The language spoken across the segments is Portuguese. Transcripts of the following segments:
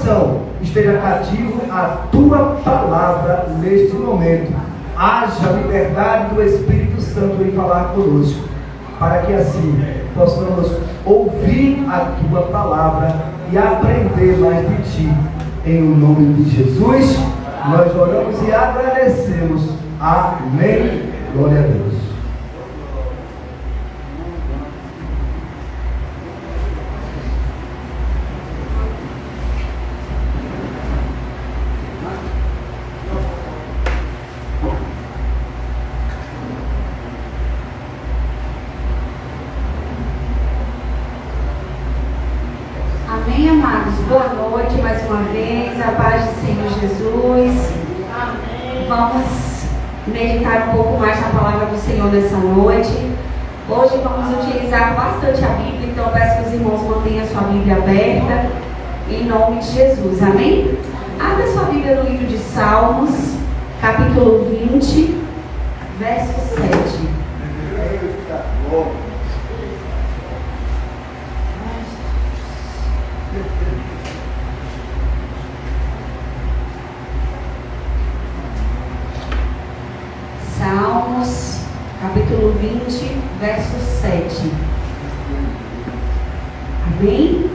coração esteja cativo à tua palavra neste momento. Haja liberdade do Espírito Santo em falar conosco, para que assim possamos ouvir a tua palavra e aprender mais de ti. Em nome de Jesus, nós oramos e agradecemos. Amém. Glória a Deus. Amém, amados? Boa noite mais uma vez, a paz do Senhor Jesus. Amém. Vamos meditar um pouco mais na palavra do Senhor nessa noite. Hoje vamos utilizar bastante a Bíblia, então eu peço que os irmãos mantenham a sua Bíblia aberta, em nome de Jesus, amém? Abra sua Bíblia no livro de Salmos, capítulo 20, verso 7. Salmos, capítulo 20, verso 7. Amém?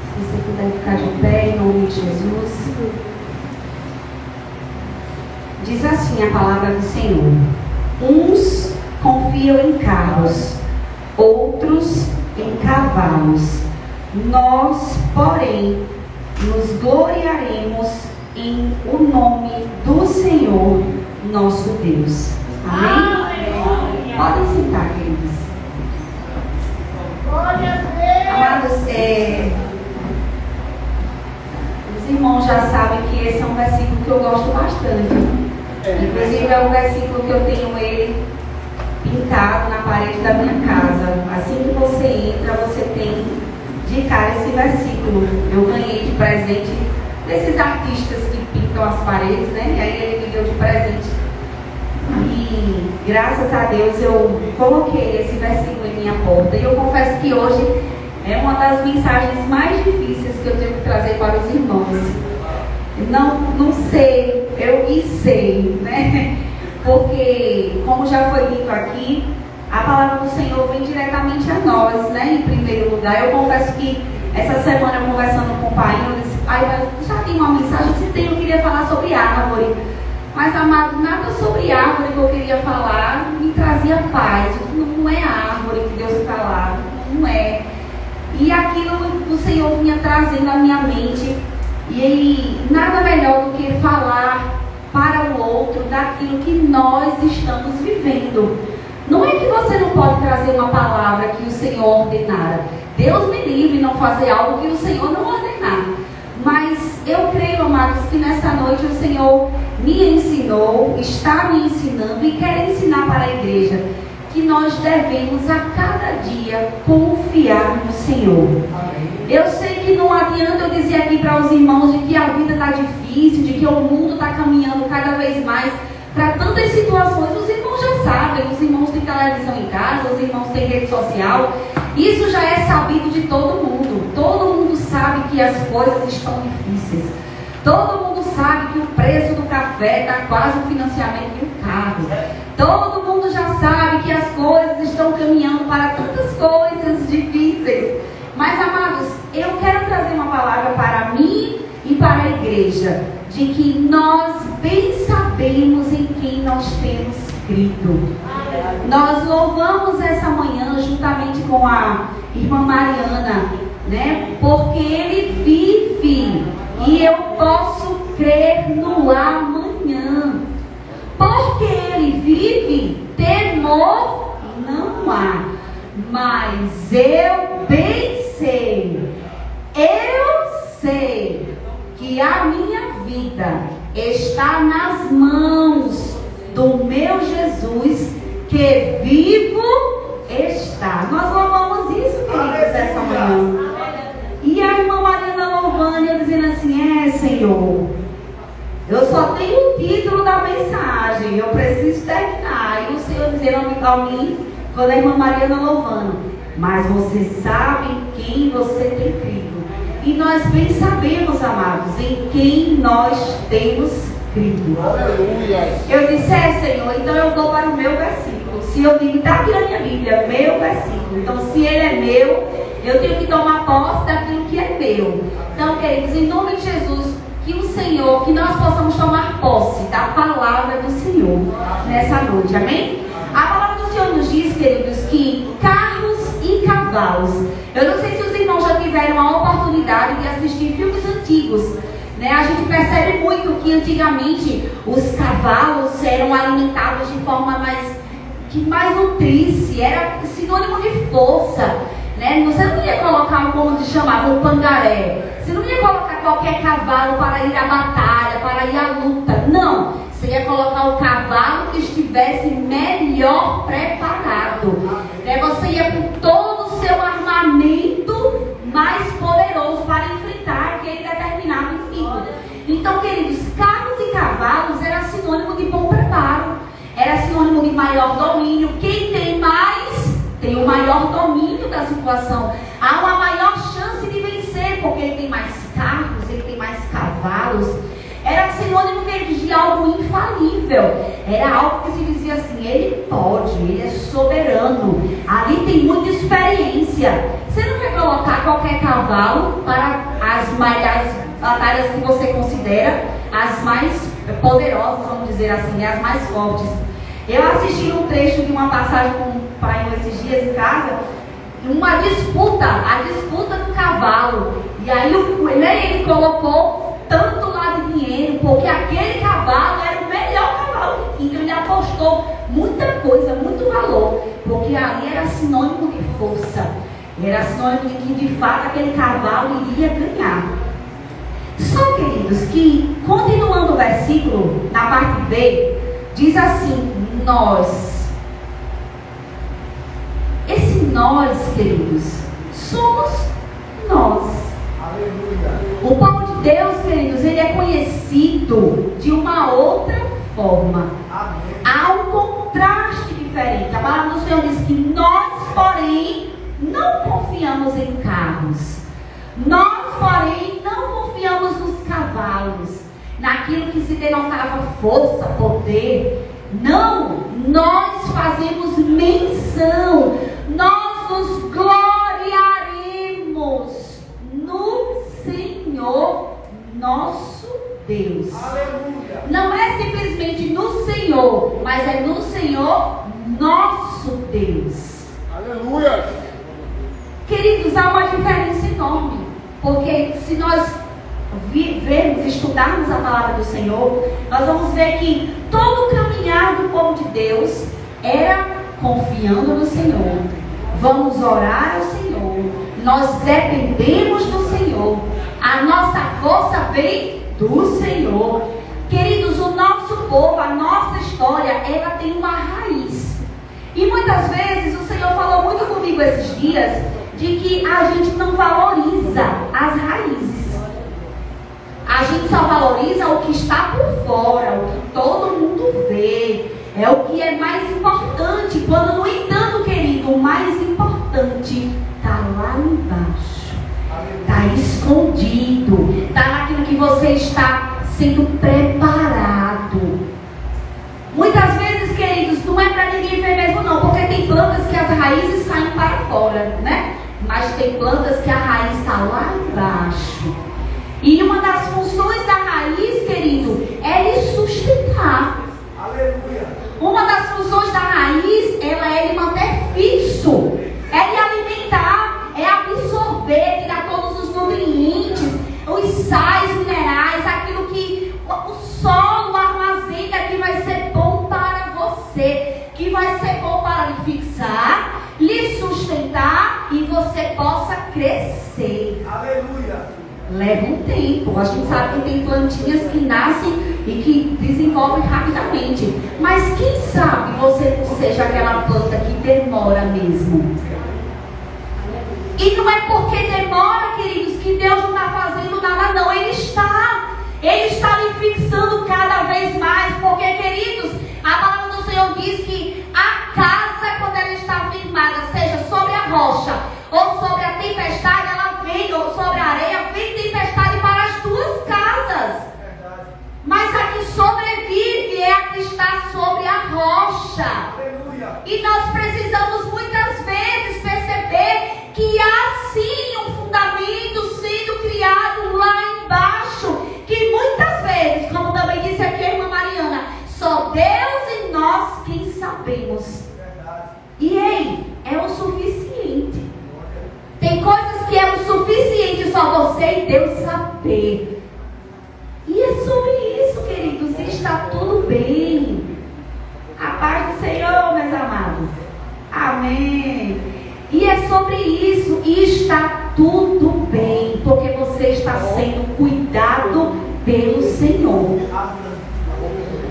Se você puder ficar de pé, em nome de Jesus. Diz assim a palavra do Senhor: uns confiam em carros, outros em cavalos. Nós, porém, nos gloriaremos em o nome do Senhor nosso Deus. Amém? Podem sentar, queridos. Amados, os irmãos já sabem que esse é um versículo que eu gosto bastante. Inclusive é um versículo que eu tenho ele pintado na parede da minha casa. Assim que você entra, você tem de cara esse versículo. Eu ganhei de presente desses artistas que pintam as paredes, né? E aí ele me deu de presente. E graças a Deus eu coloquei esse versículo em minha porta. E eu confesso que hoje é uma das mensagens mais difíceis que eu tenho que trazer para os irmãos. Não sei, eu sei, né? Porque, como já foi dito aqui, a palavra do Senhor vem diretamente a nós, né? Em primeiro lugar, eu confesso que essa semana, conversando com o pai, eu disse: pai, já tem uma mensagem? Se tem, eu queria falar sobre árvore. Mas, amado, nada sobre árvore que eu queria falar me trazia paz. Não é a árvore que Deus está lá, não é. E aquilo o Senhor vinha trazendo à minha mente. E nada melhor do que falar para o outro daquilo que nós estamos vivendo. Não é que você não pode trazer uma palavra que o Senhor ordenara. Deus me livre não fazer algo que o Senhor não ordenar. Mas eu creio, amados, que nessa noite o Senhor me ensinou, está me ensinando e quer ensinar para a igreja que nós devemos a cada dia confiar no Senhor. Eu sei que não adianta eu dizer aqui para os irmãos de que a vida está difícil, de que o mundo está caminhando cada vez mais para tantas situações. Os irmãos já sabem, os irmãos têm televisão em casa, os irmãos têm rede social. Isso já é sabido de todo mundo. Todo mundo sabe que as coisas estão difíceis. Todo mundo sabe que o preço do café está quase o financiamento de um carro. Todo mundo já sabe que as coisas estão caminhando para tantas coisas difíceis. Mas, amados, eu quero trazer uma palavra para mim e para a igreja, de que nós bem sabemos em quem nós temos crido. Nós louvamos essa manhã juntamente com a irmã Mariana, né? Porque Ele vive e eu posso crer no amanhã. Porque Ele vive, temor não há. Mas eu bem sei, que a minha vida está nas mãos do meu Jesus, que vivo está. Nós louvamos isso, queridos, essa manhã. E a irmã Mariana louvando e eu dizendo assim: Senhor, eu só tenho o título da mensagem, eu preciso terminar. E o Senhor dizendo a mim, quando a irmã Mariana louvando: mas você sabe em quem você tem crido. E nós bem sabemos, amados, em quem nós temos crido. Aleluia. Eu disse, Senhor, então eu vou para o meu versículo. Se eu digo, está aqui na minha Bíblia, meu versículo. Então, se ele é meu, eu tenho que tomar posse daquilo que é meu. Então, queridos, em nome de Jesus, que o Senhor, que nós possamos tomar posse da palavra do Senhor nessa noite, amém? A palavra do Senhor nos diz, queridos, que carros e cavalos. Eu não sei se os irmãos já tiveram a oportunidade de assistir filmes antigos, né? A gente percebe muito que antigamente os cavalos eram alimentados de forma que mais nutrisse, era sinônimo de força, né? Você não ia colocar, como se chamava, um pangaré. Você não ia colocar qualquer cavalo para ir à batalha, para ir à luta. Não. Você ia colocar o cavalo que estivesse melhor preparado. Né? Você ia com todo o seu armamento mais poderoso para enfrentar aquele determinado inimigo. Então, queridos, carros e cavalos era sinônimo de bom preparo. Era sinônimo de maior domínio. Quem tem mais, tem o maior domínio da situação. Há uma maior chance de vencer, porque ele tem mais carros, ele tem mais cavalos. Era sinônimo de algo infalível. Era algo que se dizia assim, ele pode, ele é soberano. Ali tem muita experiência. Você não vai colocar qualquer cavalo para as batalhas que você considera as mais poderosas, vamos dizer assim, as mais fortes. Eu assisti um trecho de uma passagem com o pai esses dias em casa, uma disputa, a disputa do cavalo. E aí ele colocou tanto lá de dinheiro, porque aquele cavalo era o melhor cavalo. Então ele apostou muita coisa, muito valor, porque ali era sinônimo de força. Era sinônimo de que de fato aquele cavalo iria ganhar. Só, queridos, que continuando o versículo, na parte B, diz assim, nós. Esse nós, queridos, somos nós. Aleluia. O povo de Deus, queridos, ele é conhecido de uma outra forma. Amém. Há um contraste diferente. A palavra do Senhor diz que nós, porém, não confiamos em carros. Nós, porém, não confiamos nos cavalos, naquilo que se denotava força, poder. Não, nós fazemos menção, nós nos gloriaremos no Senhor nosso Deus. Aleluia. Não é simplesmente no Senhor, mas é no Senhor nosso Deus. Aleluia. Queridos, há uma diferença enorme, porque se nós vermos, estudarmos a palavra do Senhor, nós vamos ver que todo o caminhar do povo de Deus era confiando no Senhor. Vamos orar ao Senhor, nós dependemos do Senhor, a nossa força vem do Senhor. Queridos, o nosso povo, a nossa história, ela tem uma raiz. E muitas vezes o Senhor falou muito comigo esses dias de que a gente não valoriza as raízes. A gente só valoriza o que está por fora, o que todo mundo vê. É o que é mais importante. Quando, no entanto, querido, o mais importante está lá embaixo. Está escondido. Está naquilo que você está sendo preparado. Muitas vezes, queridos, não é para ninguém ver mesmo não, porque tem plantas que as raízes saem para fora, né? Mas tem plantas que a raiz está lá embaixo. E uma das funções da raiz, querido, é lhe sustentar. Aleluia. Uma das funções da raiz, ela é lhe manter fixo, é lhe alimentar, é absorver, lhe dar todos os nutrientes, os sais minerais, aquilo que o solo armazena, que vai ser bom para você, que vai ser bom para lhe fixar, lhe sustentar e você possa crescer. Aleluia. Leva um tempo. A gente sabe que tem plantinhas que nascem e que desenvolvem rapidamente. Mas quem sabe você não seja aquela planta que demora mesmo. E não é porque demora, queridos, que Deus não está fazendo nada, não. Ele está lhe fixando cada vez mais. Porque, queridos, a palavra do Senhor diz que a casa, quando ela está firmada, seja sobre a a rocha ou sobre a tempestade, ela vem, ou sobre a areia, vem tempestade para as tuas casas. Mas a que sobrevive é a que está sobre a rocha. E nós precisamos muitas vezes perceber que há sim um fundamento sendo criado lá embaixo, que muitas vezes, como também disse aqui a irmã Mariana, só Deus e nós quem sabemos. E ei, é o suficiente. Tem coisas que é o suficiente só você e Deus saber. E é sobre isso, queridos, e está tudo bem. A paz do Senhor, meus amados. Amém. E é sobre isso, e está tudo bem, porque você está sendo cuidado pelo Senhor.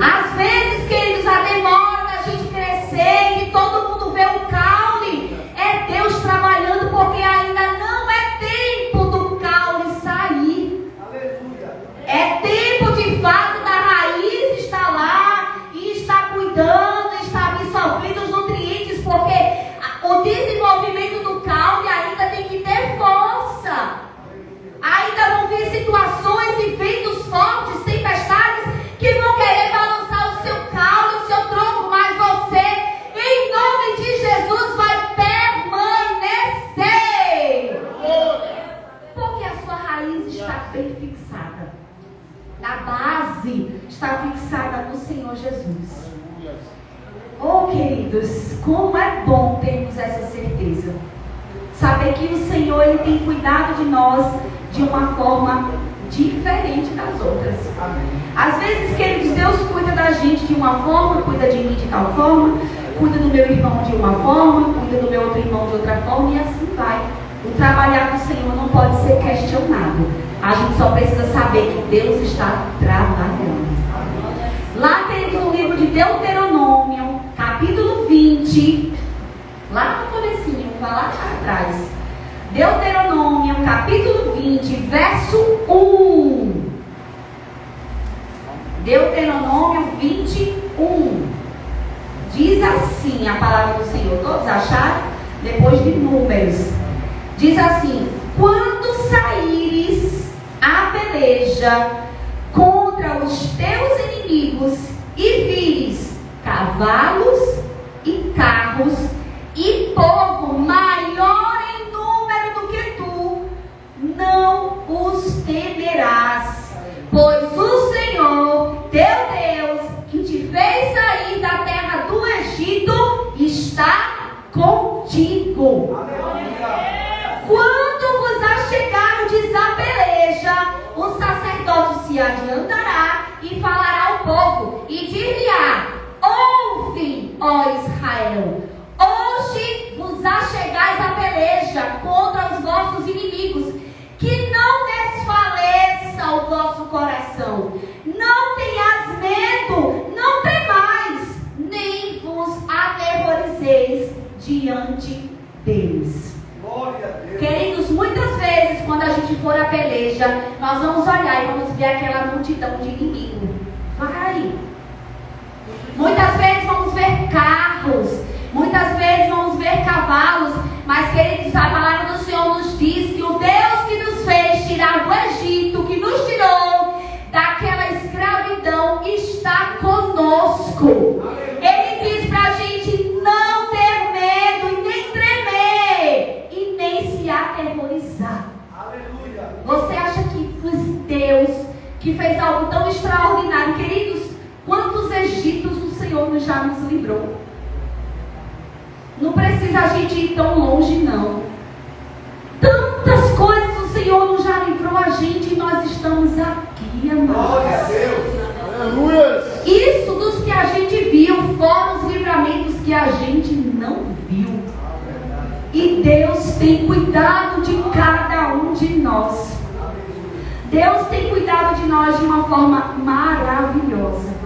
Às vezes, queridos, a demora da gente crescer e todo mundo vê o caule, é Deus trabalhando, porque ainda não é tempo do caule sair. É tempo de fato da raiz estar lá e estar cuidando, estar absorvendo os nutrientes, porque o desenvolvimento do caule ainda tem que ter força. Ainda vão vir situações e ventos fortes, tempestades, que vão querer balançar o seu caule, o seu tronco, mas você, em nome de Jesus, vai permanecer. Porque a sua raiz está bem fixada. A base está fixada no Senhor Jesus. Oh, queridos, como é bom termos essa certeza. Saber que o Senhor, Ele tem cuidado de nós de uma forma diferente das outras. Às vezes, queridos, Deus cuida da gente de uma forma, cuida de mim de tal forma, cuida do meu irmão de uma forma, cuida do meu outro irmão de outra forma, e assim vai. O trabalhar do Senhor não pode ser questionado. A gente só precisa saber que Deus está trabalhando. Lá temos o livro de Deuteronômio, capítulo 20. Lá no comecinho, vai lá atrás. Deuteronômio, capítulo 20, verso 1. Deuteronômio 21. Diz assim a palavra do Senhor. Todos acharam? Depois de Números. Diz assim: quando saíres a peleja contra os teus inimigos e vires cavalos e carros e povo maior em número do que tu, não os temerás, pois o Senhor teu Deus, que te fez sair da terra do Egito, está contigo. Quando vos achegardes à peleja, o sacerdote se adiantará e falará ao povo e dir-lhe-á: ouve, ó Israel, hoje vos achegais à peleja contra os vossos inimigos, que não desfaleça o vosso coração, não tenhas medo, não temais, nem vos aterrorizeis diante deles. Queridos, muitas vezes quando a gente for à peleja, nós vamos olhar e vamos ver aquela multidão de inimigo. Vai. Muitas vezes vamos ver carros, muitas vezes vamos ver cavalos, mas, queridos, a palavra do Senhor nos diz que o Deus que nos fez tirar do Egito, que nos tirou daquela escravidão, está conosco. Ele diz pra gente não ter medo e nem tremer e nem se aterrorizar. Aleluia. Você acha que Deus que fez algo tão extraordinário, queridos, quantos Egitos o Senhor já nos livrou? Não precisa a gente ir tão longe, não. Tantas coisas o Senhor já livrou a gente e nós estamos aqui, amados. Glória a Deus. Aleluia. Isso dos que a gente viu, fora os livramentos que a gente não viu. E Deus tem cuidado de cada um de nós. Deus tem cuidado de nós de uma forma maravilhosa.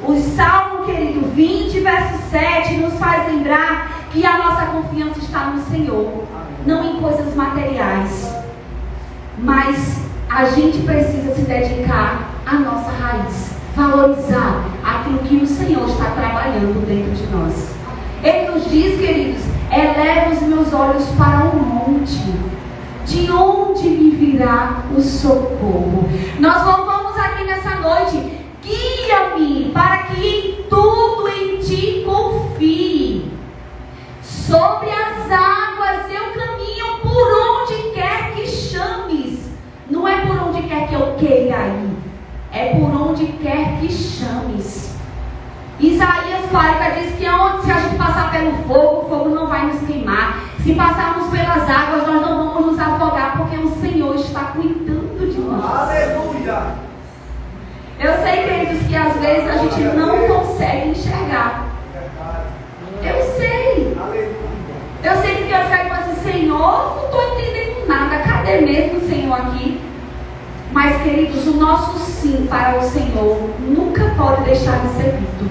O Salmo, querido, 20, verso 7, nos faz lembrar que a nossa confiança está no Senhor, não em coisas materiais. Mas a gente precisa se dedicar à nossa raiz, valorizar aquilo que o Senhor está trabalhando dentro de nós. Ele nos diz, queridos, Eleva os meus olhos para o monte. De onde me virá o socorro? Nós louvamos aqui nessa noite. Guia-me para que tudo em ti confie. Sobre as águas eu caminho por onde quer que chames. Não é por onde quer que eu queira ir, é por onde quer que chames. Isaías 40 diz que se a gente passar pelo fogo, o fogo não vai nos queimar. Se passarmos pelas águas, nós não vamos nos afogar, porque o Senhor está cuidando de nós. Aleluia! Eu sei, queridos, que às vezes a gente não consegue enxergar. Eu sei. Eu sei que eu fico assim, Senhor, não estou entendendo nada. Cadê mesmo o Senhor aqui? Mas, queridos, o nosso sim para o Senhor nunca pode deixar de ser dito.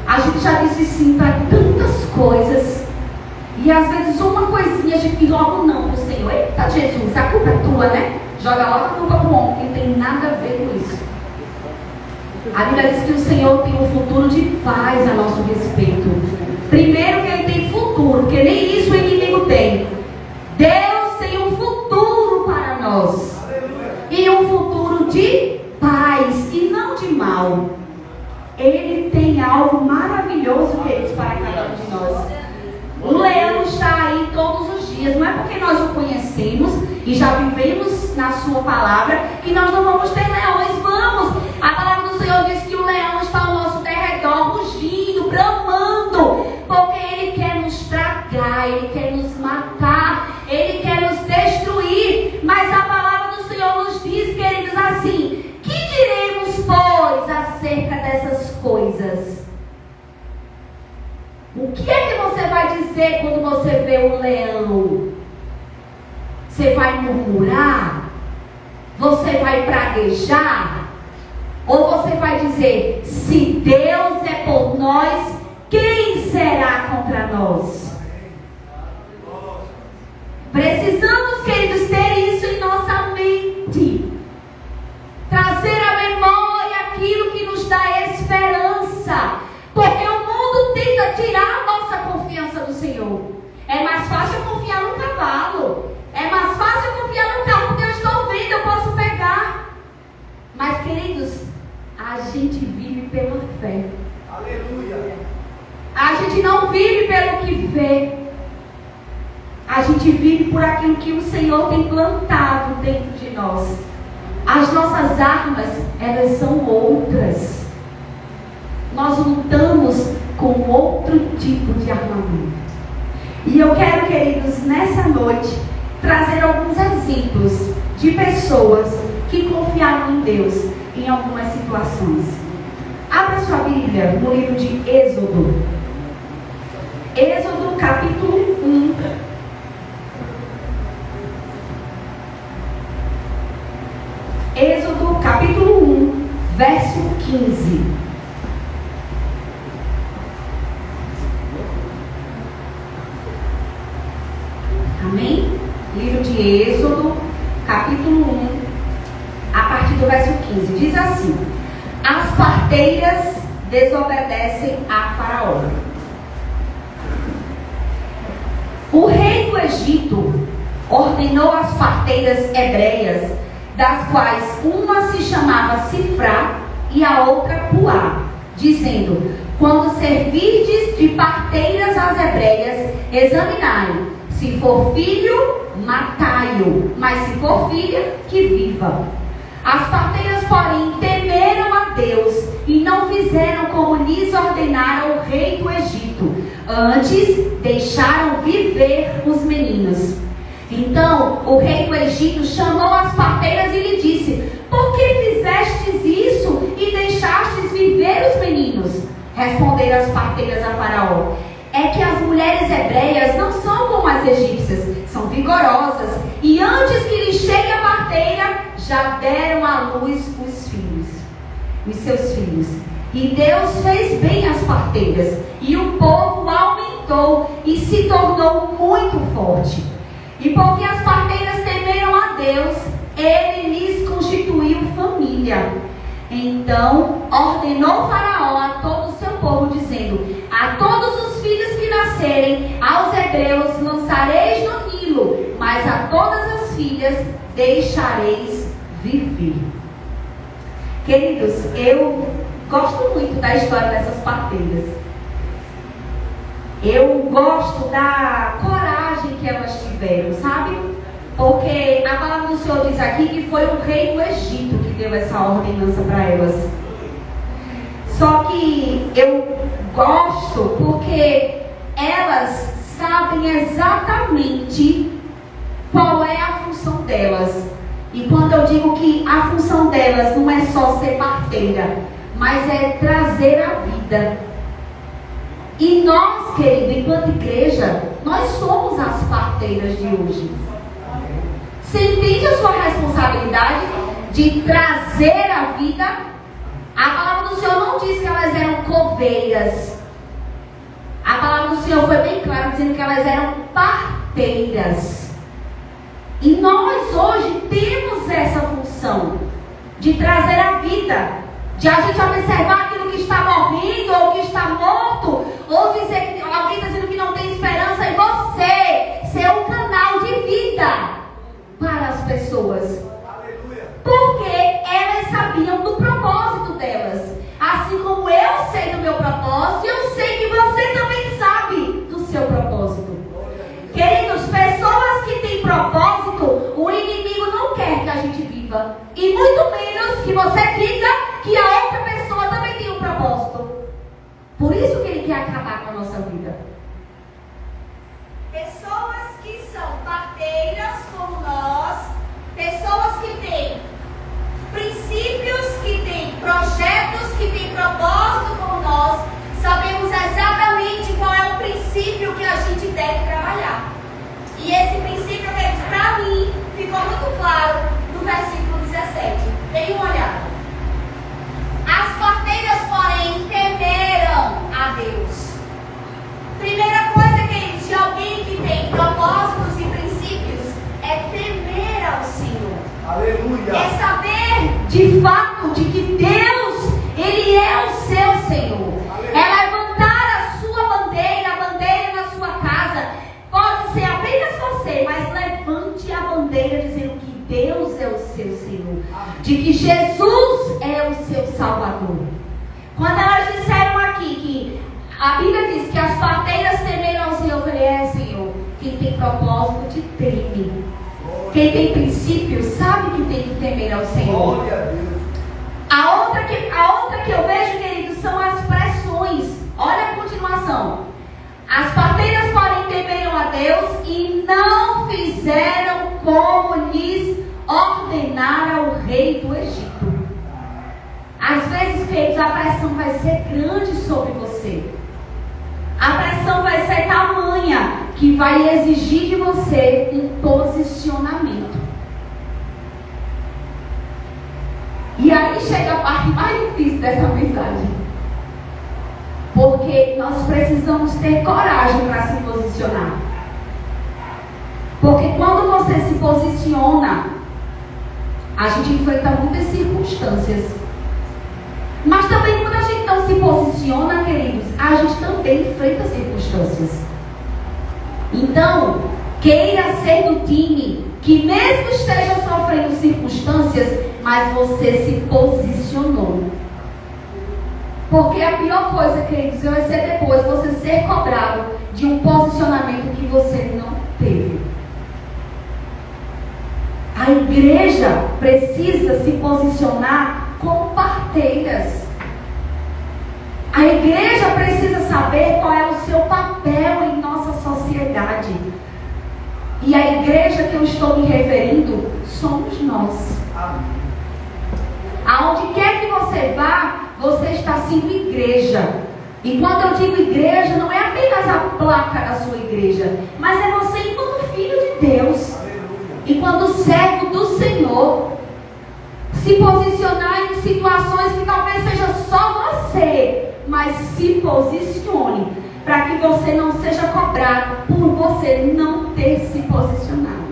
A gente já disse sim para tantas coisas. E às vezes uma coisinha a gente logo não para o Senhor. Eita, Jesus, a culpa é tua, né? Joga logo a culpa para o homem, que não tem nada a ver com isso. A Bíblia diz que o Senhor tem um futuro de paz a nosso respeito. Primeiro que Ele tem futuro, porque nem isso o inimigo tem. Deus tem um futuro para nós. E um futuro de paz e não de mal. Ele tem algo maravilhoso, queridos, para cada um de nós. O leão está aí todos os dias. Não é porque nós o conhecemos e já vivemos na sua palavra que nós não vamos ter leões. Vamos! A palavra do Senhor diz que o leão está ao nosso derredor, rugindo, bramando, porque ele quer nos tragar, ele quer nos matar, ele quer nos destruir. Mas a palavra do Senhor nos diz, queridos, assim: que diremos, pois, acerca dessas coisas? O que é que você vai dizer quando você vê o leão? Você vai murmurar? Você vai praguejar? Ou você vai dizer: se Deus é por nós, quem será contra nós? Precisamos, queridos, ter isso em nossa mente. Trazer à memória aquilo que nos dá esperança. Porque o mundo tenta tirar a nossa confiança do Senhor. É mais fácil eu confiar no cavalo. É mais fácil eu confiar no carro, porque eu estou vendo, eu posso pegar. Mas, queridos, a gente vive pela fé. Aleluia! A gente não vive pelo que vê. A gente vive por aquilo que o Senhor tem plantado dentro de nós. As nossas armas, elas são outras. Nós lutamos com outro tipo de armamento. E eu quero, queridos, nessa noite, trazer alguns exemplos de pessoas que confiaram em Deus em algumas situações. Abra sua Bíblia no livro de Êxodo. Êxodo capítulo 1. Êxodo capítulo 1, verso 15. Amém? Livro de Êxodo, capítulo 1, a partir do verso 15. Diz assim: as parteiras desobedecem a Faraó. O rei do Egito ordenou às parteiras hebreias, das quais uma se chamava Sifrá e a outra Puá, dizendo: quando servirdes de parteiras às hebreias, examinai. Se for filho, matai-o, mas se for filha, que viva. As parteiras, porém, temeram a Deus e não fizeram como lhes ordenara o rei do Egito. Antes, deixaram viver os meninos. Então, o rei do Egito chamou as parteiras e lhe disse: por que fizestes isso e deixastes viver os meninos? Responderam as parteiras a Faraó: é que as mulheres hebreias não são como as egípcias, são vigorosas, e antes que lhe chegue a parteira, já deram à luz os seus filhos. E Deus fez bem as parteiras, e o povo aumentou e se tornou muito forte. E porque as parteiras temeram a Deus, Ele lhes constituiu família. Então ordenou Faraó a todo o seu povo, dizendo: a todos os os filhos que nascerem aos hebreus lançareis no Nilo, mas a todas as filhas deixareis viver. Queridos, eu gosto muito da história dessas parteiras. Eu gosto da coragem que elas tiveram, sabe? Porque a palavra do Senhor diz aqui que foi o rei do Egito que deu essa ordenança para elas. Só que eu gosto porque elas sabem exatamente qual é a função delas. E quando eu digo que a função delas não é só ser parteira, mas é trazer a vida. E nós, querido, enquanto igreja, nós somos as parteiras de hoje. Você entende a sua responsabilidade de trazer a vida? A palavra do Senhor não diz que elas eram coveiras. A palavra do Senhor foi bem clara, dizendo que elas eram parteiras. E nós hoje temos essa função de trazer a vida, de a gente observar aquilo que está morrendo ou que está morto, ou dizer que alguém está dizendo que não tem esperança, e você ser um canal de vida para as pessoas. Porque elas sabiam do propósito delas. Assim como eu sei do meu propósito, eu sei que você também sabe do seu propósito. Queridos, pessoas que têm propósito, o inimigo não quer que a gente viva. E muito menos que você diga que a outra pessoa também tem um propósito. Por isso que ele quer acabar com a nossa vida. Pessoas que são parteiras como nós, pessoas que têm princípios, que têm projetos, que têm propósito como nós, sabemos exatamente qual é o princípio que a gente deve trabalhar. E esse princípio, para mim, ficou muito claro no versículo 17. Deem uma olhada. As parteiras, porém, temeram a Deus. Primeira coisa, queridos, de alguém que tem propósitos e princípios é temer ao Senhor. Aleluia. É saber de fato de que Deus, Ele é o seu Senhor. Aleluia. É levantar a sua bandeira, a bandeira na sua casa. Pode ser apenas você, mas levante a bandeira dizendo que Deus é o seu Senhor. De que Jesus é o seu Salvador. Quando elas disseram aqui que a Bíblia diz que as parteiras temeram ao Senhor, eu falei, Senhor, quem tem propósito te teme. Quem tem princípio sabe que tem que temer ao Senhor. Glória a Deus. A outra que eu vejo, queridos, são as pressões. Olha a continuação. As parteiras, porém, temeram a Deus e não fizeram como lhes ordenara o rei do Egito. Às vezes, queridos, a pressão vai ser grande sobre você. A pressão vai ser tamanha que vai exigir de você um posicionamento. E aí chega a parte mais difícil dessa mensagem. Porque nós precisamos ter coragem para se posicionar. Porque quando você se posiciona, a gente enfrenta muitas circunstâncias. Mas também quando a gente não se posiciona, queridos, a gente também enfrenta circunstâncias. Então, queira ser do time que mesmo esteja sofrendo circunstâncias, mas você se posicionou. Porque a pior coisa, queridos, vai ser depois você ser cobrado de um posicionamento que você não teve. A igreja precisa se posicionar como parteiras. A igreja precisa saber qual é o seu papel em nossa sociedade. E a igreja que eu estou me referindo somos nós. Aonde quer que você vá, você está sendo igreja. E quando eu digo igreja, não é apenas a placa da sua igreja, mas é você enquanto filho de Deus. Enquanto servo do Senhor. Se posicionar em situações que talvez seja só você, mas se posicione para que você não seja cobrado por você não ter se posicionado.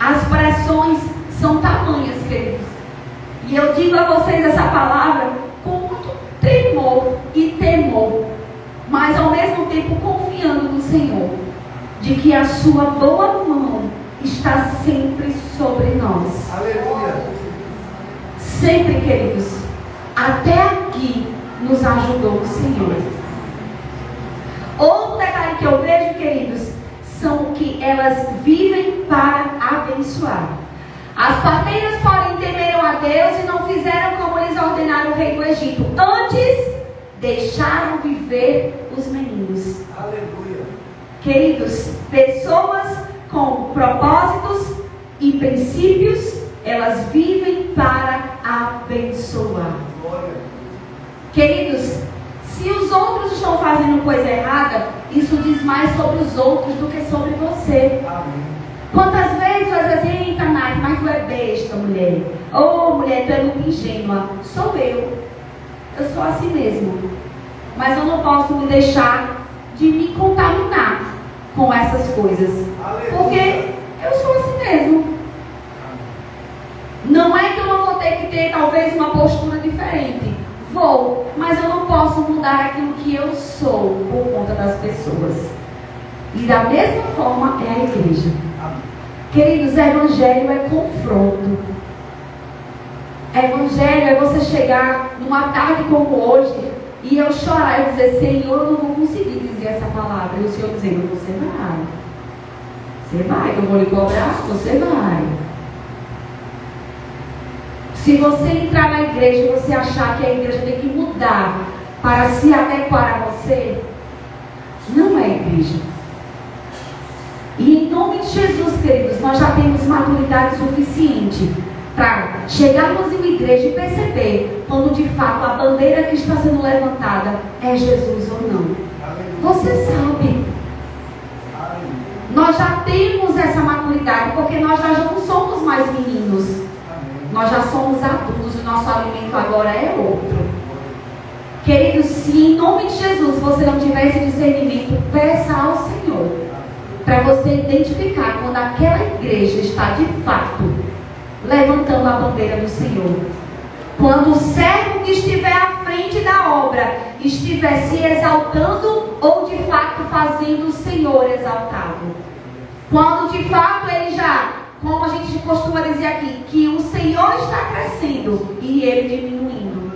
As pressões são tamanhas, queridos. E eu digo a vocês essa palavra com muito temor e tempo confiando no Senhor, de que a sua boa mão está sempre sobre nós. Aleluia. Sempre, queridos. Até aqui nos ajudou o Senhor. Outro detalhe que eu vejo, queridos, são que elas vivem para abençoar. As parteiras, porém, temeram a Deus e não fizeram como lhes ordenara o rei do Egito. Antes, deixaram viver os meninos. Aleluia. Queridos, pessoas com propósitos e princípios, elas vivem para abençoar. Glória. Queridos, se os outros estão fazendo coisa errada, isso diz mais sobre os outros do que sobre você. Amém. Quantas vezes você diz assim, eita, Nath, mas tu é besta, mulher. Ô, mulher, tu é muito ingênua. Sou eu. Eu sou assim mesmo. Mas eu não posso me deixar de me contaminar com essas coisas. Aleluia. Porque eu sou assim mesmo. Não é que eu não vou ter que ter talvez uma postura diferente. Vou, mas eu não posso mudar aquilo que eu sou por conta das pessoas. E da mesma forma é a igreja. Queridos, evangelho é confronto. Evangelho é você chegar numa tarde como hoje e eu chorar e dizer, Senhor, eu não vou conseguir dizer essa palavra. E o Senhor dizendo, você vai. Você vai, eu vou lhe cobrar, você vai. Se você entrar na igreja e você achar que a igreja tem que mudar para se adequar a você, não é igreja. E em nome de Jesus, queridos, nós já temos maturidade suficiente para chegarmos em uma igreja e perceber quando de fato a bandeira que está sendo levantada é Jesus ou não. Você sabe. Nós já temos essa maturidade, porque nós já não somos mais meninos. Nós já somos adultos, o nosso alimento agora é outro. Queridos, se em nome de Jesus você não tiver esse discernimento, peça ao Senhor para você identificar quando aquela igreja está de fato levantando a bandeira do Senhor. Quando o servo que estiver à frente da obra estiver se exaltando ou de fato fazendo o Senhor exaltado. Quando de fato ele já, como a gente costuma dizer aqui, que o Senhor está crescendo e ele diminuindo.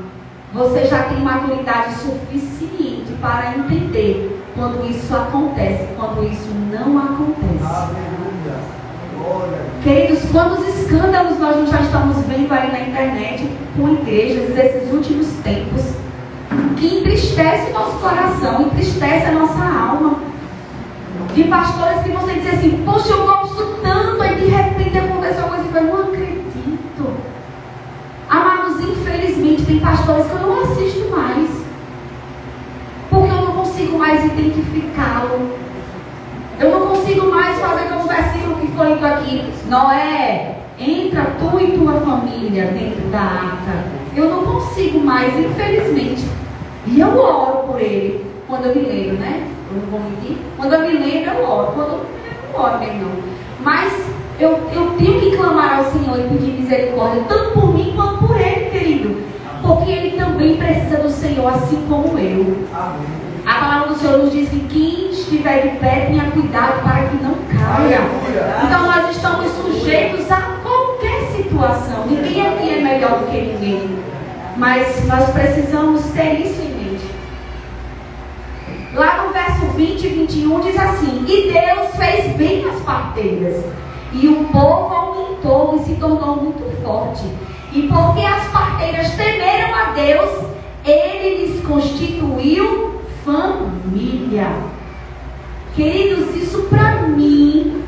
Você já tem maturidade suficiente para entender quando isso acontece, quando isso não acontece. Aleluia. Glória. Queridos, quantos escândalos nós já estamos vendo aí na internet com igrejas desses últimos tempos, que entristece o nosso coração, entristece a nossa alma. De pastores que você diz assim, poxa, eu gosto tanto, aí de repente aconteceu uma coisa e eu não acredito. Amados, infelizmente tem pastores que eu não assisto mais, porque eu não consigo mais identificá-lo. Eu não consigo mais fazer como o versículo que foi lido aqui. Noé, entra tu e tua família dentro da arca. Eu não consigo mais, infelizmente. E eu oro por ele, quando eu me lembro, né? Eu não vou mentir. Quando eu me lembro, eu oro. Quando eu não oro mesmo, não. Mas eu tenho que clamar ao Senhor e pedir misericórdia, tanto por mim quanto por ele, querido. Porque ele também precisa do Senhor, assim como eu. Amém. A palavra do Senhor nos diz que quem estiver de pé tenha cuidado para que não caia. Aleluia. Então nós estamos sujeitos a qualquer situação. Ninguém aqui é melhor do que ninguém. Mas nós precisamos ter isso em mente. Lá no verso 20 e 21 diz assim: e Deus fez bem as parteiras, e o povo aumentou e se tornou muito forte. E porque as parteiras temeram a Deus, ele lhes constituiu família. Queridos, isso para mim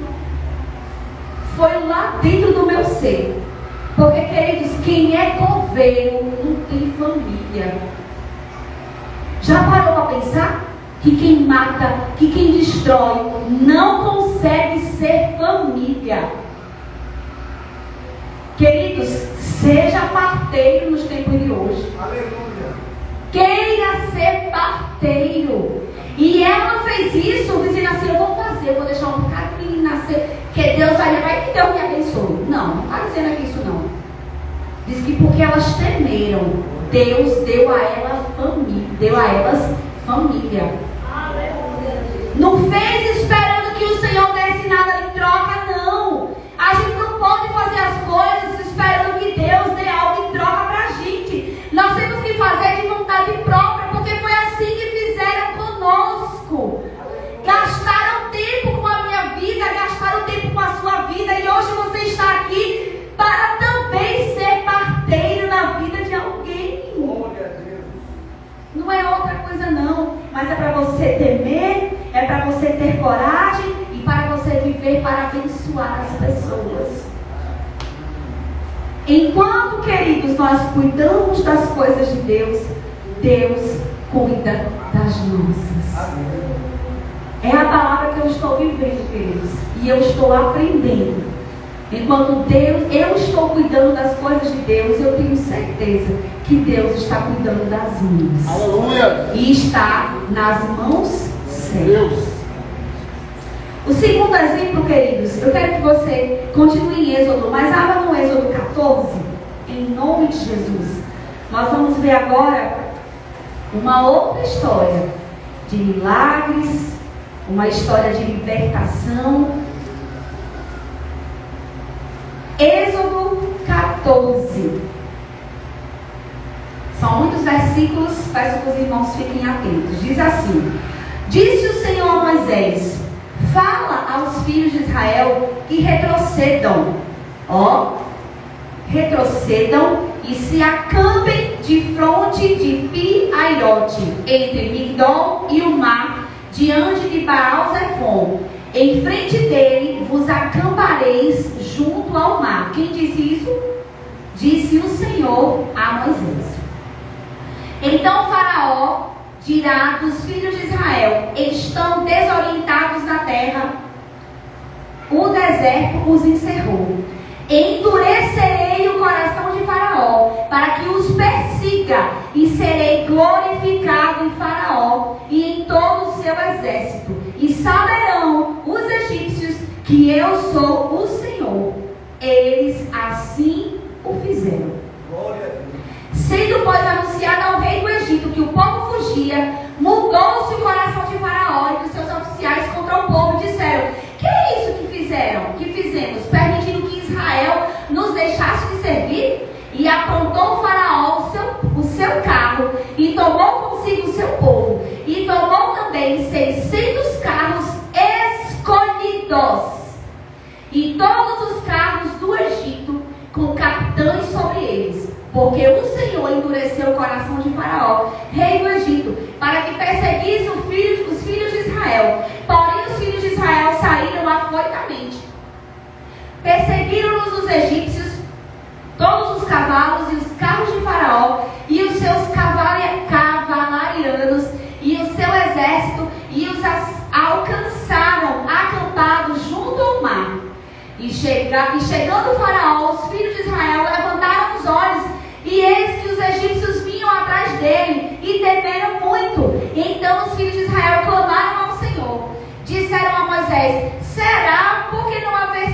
foi lá dentro do meu ser. Porque, queridos, quem é coveiro não tem família. Já parou para pensar? Que quem mata, que quem destrói não consegue ser família. Queridos, seja parteiro nos tempos de hoje. Aleluia. Queira ser parteiro. E ela fez isso dizendo assim: eu vou fazer, eu vou deixar um bocado de menino nascer, que Deus vai que Deus me abençoe. Não está dizendo aqui isso não. Diz que porque elas temeram, Deus deu a elas família. Não fez esperando que o Senhor desse nada em troca, não. A gente não pode fazer as coisas esperando que Deus dê algo em troca para a gente. Nós temos que fazer de vontade própria, porque foi assim que fizeram conosco. Gastaram tempo com a minha vida, gastaram tempo com a sua vida, e hoje você está aqui para também ser parteiro na vida de alguém. Não é outra coisa não, mas é para você temer, é para você ter coragem e para você viver para abençoar as pessoas. Enquanto, queridos, nós cuidamos das coisas de Deus, Deus cuida das nossas. É a palavra que eu estou vivendo, queridos, e eu estou aprendendo. Enquanto eu estou cuidando das coisas de Deus, eu tenho certeza que Deus está cuidando das minhas. Aleluia! E está nas mãos certas. O segundo exemplo, queridos, eu quero que você continue em Êxodo, mas abra no Êxodo 14, em nome de Jesus. Nós vamos ver agora uma outra história de milagres, uma história de libertação. Êxodo 14. São muitos versículos, peço que os irmãos fiquem atentos. Diz assim: disse o Senhor a Moisés: fala aos filhos de Israel que retrocedam. Retrocedam e se acampem de fronte de Pi-Airote, entre Migdol e o mar, diante de Baal-Zephon. Em frente dele vos acampareis junto ao mar. Quem disse isso? Disse o Senhor a Moisés. Então Faraó dirá dos filhos de Israel: estão desorientados na terra, o deserto os encerrou. Endurecerei o coração de Faraó, para que os persiga, e serei glorificado em Faraó e em todo o seu exército. E saberão os egípcios que eu sou o Senhor. Eles assim o fizeram. Sendo, pois, anunciado ao rei do Egito que o povo fugia, mudou-se o coração de Faraó e dos seus oficiais contra o povo, e disseram: que é isso que fizeram? Que fizemos? Permitindo que Israel nos deixasse de servir? E aprontou o Faraó o seu carro, e tomou consigo o seu povo, e tomou também 600 carros escolhidos, e todos os carros do Egito, com capitães sobre eles, porque o Senhor endureceu o coração de Faraó, rei do Egito, para que perseguisse os filhos de Israel. Porém os filhos de Israel saíram afoitamente. Perseguiram-nos os egípcios, todos os cavalos e os carros de Faraó, e os seus cavalarianos, e o seu exército, e os alcançaram acampados junto ao mar. E chegando Faraó, os filhos de Israel levantaram os olhos, e eis que os egípcios vinham atrás dele, e temeram muito. Então os filhos de Israel clamaram ao Senhor. Disseram a Moisés: será porque não haver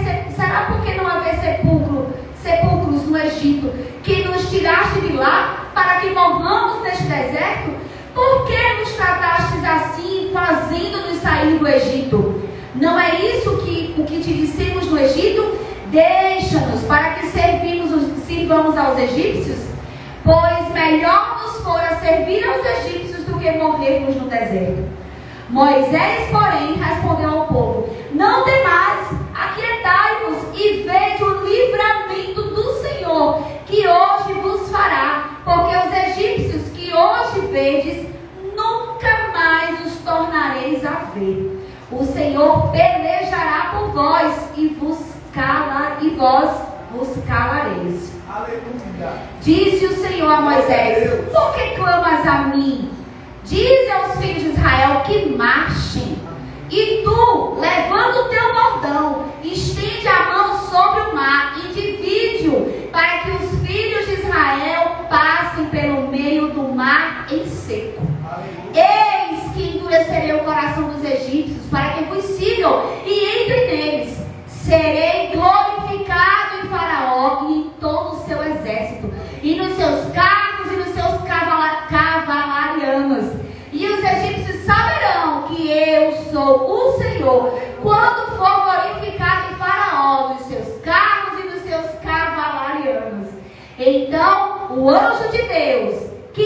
sepulcros no Egito, que nos tiraste de lá, para que morramos neste deserto? Por que nos tratastes assim, fazendo-nos sair do Egito? Não é isso o que te dissemos no Egito? Deixa-nos, para que sirvamos aos egípcios? Pois melhor nos fora servir aos egípcios do que morrermos no deserto. Moisés, porém, respondeu ao povo: não temais, aquietai-vos e vede o livramento do Senhor, que hoje vos fará, porque os egípcios que hoje vedes, nunca mais os tornareis a ver. O Senhor pelejará por vós, e vós vos calareis. Aleluia. Disse o Senhor a Moisés: por que clamas a mim? Dize aos filhos de Israel que marchem. E tu, levando o teu bordão, estende a mão sobre o mar e divide-o, para que os filhos de Israel passem pelo meio do mar em seco. Eis que endurecerei o coração dos egípcios, para que vos sigam, e entre neles serei glorificado em Faraó e em todo o seu exército, e nos seus carros e nos seus cavalarianos. E os egípcios saberão que eu sou o anjo de Deus, que